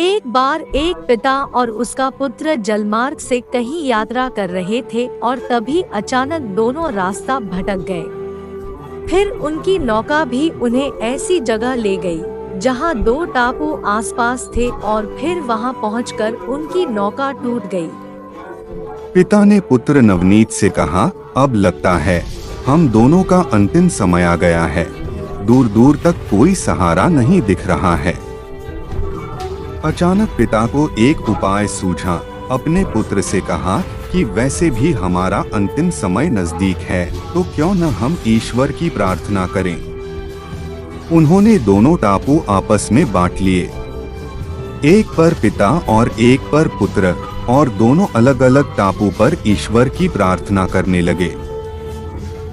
एक बार एक पिता और उसका पुत्र जलमार्ग से कहीं यात्रा कर रहे थे और तभी अचानक दोनों रास्ता भटक गए। फिर उनकी नौका भी उन्हें ऐसी जगह ले गई जहां दो टापू आसपास थे और फिर वहां पहुंचकर उनकी नौका टूट गई। पिता ने पुत्र नवनीत से कहा, अब लगता है हम दोनों का अंतिम समय आ गया है। दूर दूर तक कोई सहारा नहीं दिख रहा है। अचानक पिता को एक उपाय सूझा। अपने पुत्र से कहा कि वैसे भी हमारा अंतिम समय नजदीक है, तो क्यों न हम ईश्वर की प्रार्थना करें। उन्होंने दोनों टापू आपस में बांट लिए, एक पर पिता और एक पर पुत्र, और दोनों अलग अलग टापू पर ईश्वर की प्रार्थना करने लगे।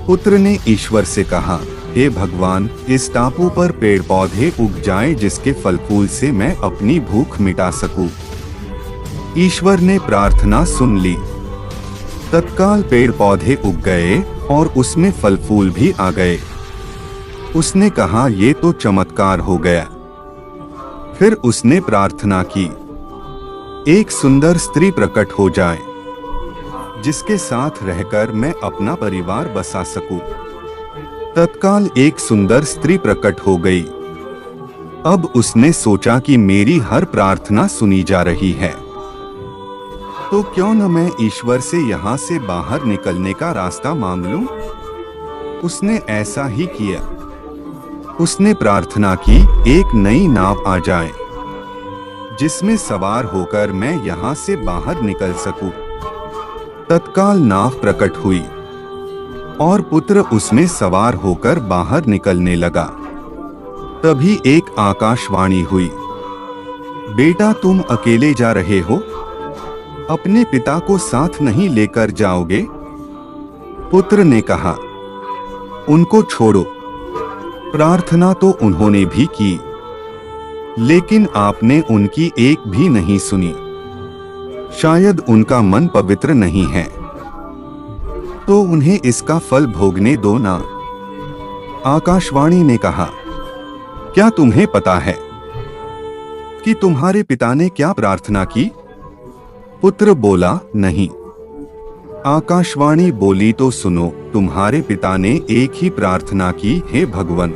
पुत्र ने ईश्वर से कहा, हे भगवान, इस टापू पर पेड़ पौधे उग जाएं जिसके फल फूल से मैं अपनी भूख मिटा सकूं। ईश्वर ने प्रार्थना सुन ली। तत्काल पेड़ पौधे उग गए और उसमें फल फूल भी आ गए। उसने कहा, ये तो चमत्कार हो गया। फिर उसने प्रार्थना की, एक सुंदर स्त्री प्रकट हो जाए जिसके साथ रहकर मैं अपना परिवार बसा सकूं। तत्काल एक सुंदर स्त्री प्रकट हो गई। अब उसने सोचा कि मेरी हर प्रार्थना सुनी जा रही है, तो क्यों न मैं ईश्वर से यहाँ से बाहर निकलने का रास्ता मांग लूं। उसने ऐसा ही किया। उसने प्रार्थना की, एक नई नाव आ जाए जिसमें सवार होकर मैं यहाँ से बाहर निकल सकूं। तत्काल नाव प्रकट हुई और पुत्र उसमें सवार होकर बाहर निकलने लगा। तभी एक आकाशवाणी हुई, बेटा तुम अकेले जा रहे हो, अपने पिता को साथ नहीं लेकर जाओगे। पुत्र ने कहा, उनको छोड़ो। प्रार्थना तो उन्होंने भी की, लेकिन आपने उनकी एक भी नहीं सुनी। शायद उनका मन पवित्र नहीं है, तो उन्हें इसका फल भोगने दो ना। आकाशवाणी ने कहा, क्या तुम्हें पता है कि तुम्हारे पिता ने क्या प्रार्थना की? पुत्र बोला, नहीं। आकाशवाणी बोली, तो सुनो, तुम्हारे पिता ने एक ही प्रार्थना की, हे भगवान,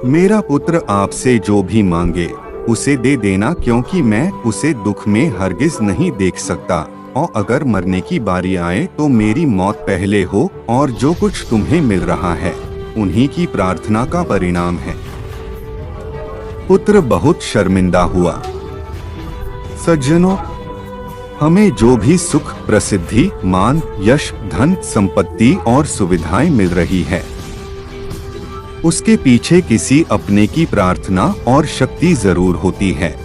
मेरा पुत्र आपसे जो भी मांगे उसे दे देना, क्योंकि मैं उसे दुख में हरगिज नहीं देख सकता, और अगर मरने की बारी आए तो मेरी मौत पहले हो, और जो कुछ तुम्हें मिल रहा है उन्हीं की प्रार्थना का परिणाम है। पुत्र बहुत शर्मिंदा हुआ। सज्जनों, हमें जो भी सुख, प्रसिद्धि, मान, यश, धन, संपत्ति और सुविधाएं मिल रही है, उसके पीछे किसी अपने की प्रार्थना और शक्ति जरूर होती है।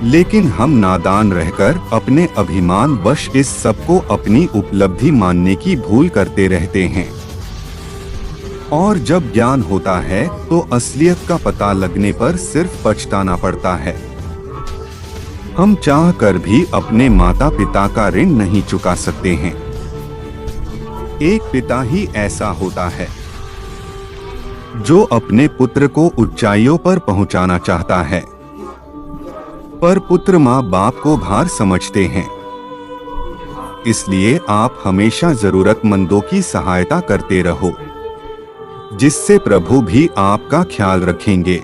लेकिन हम नादान रहकर अपने अभिमान वश इस सब को अपनी उपलब्धि मानने की भूल करते रहते हैं, और जब ज्ञान होता है तो असलियत का पता लगने पर सिर्फ पछताना पड़ता है। हम चाह कर भी अपने माता पिता का ऋण नहीं चुका सकते हैं। एक पिता ही ऐसा होता है जो अपने पुत्र को ऊंचाइयों पर पहुंचाना चाहता है, पर पुत्र माँ बाप को भार समझते हैं। इसलिए आप हमेशा जरूरतमंदों की सहायता करते रहो, जिससे प्रभु भी आपका ख्याल रखेंगे।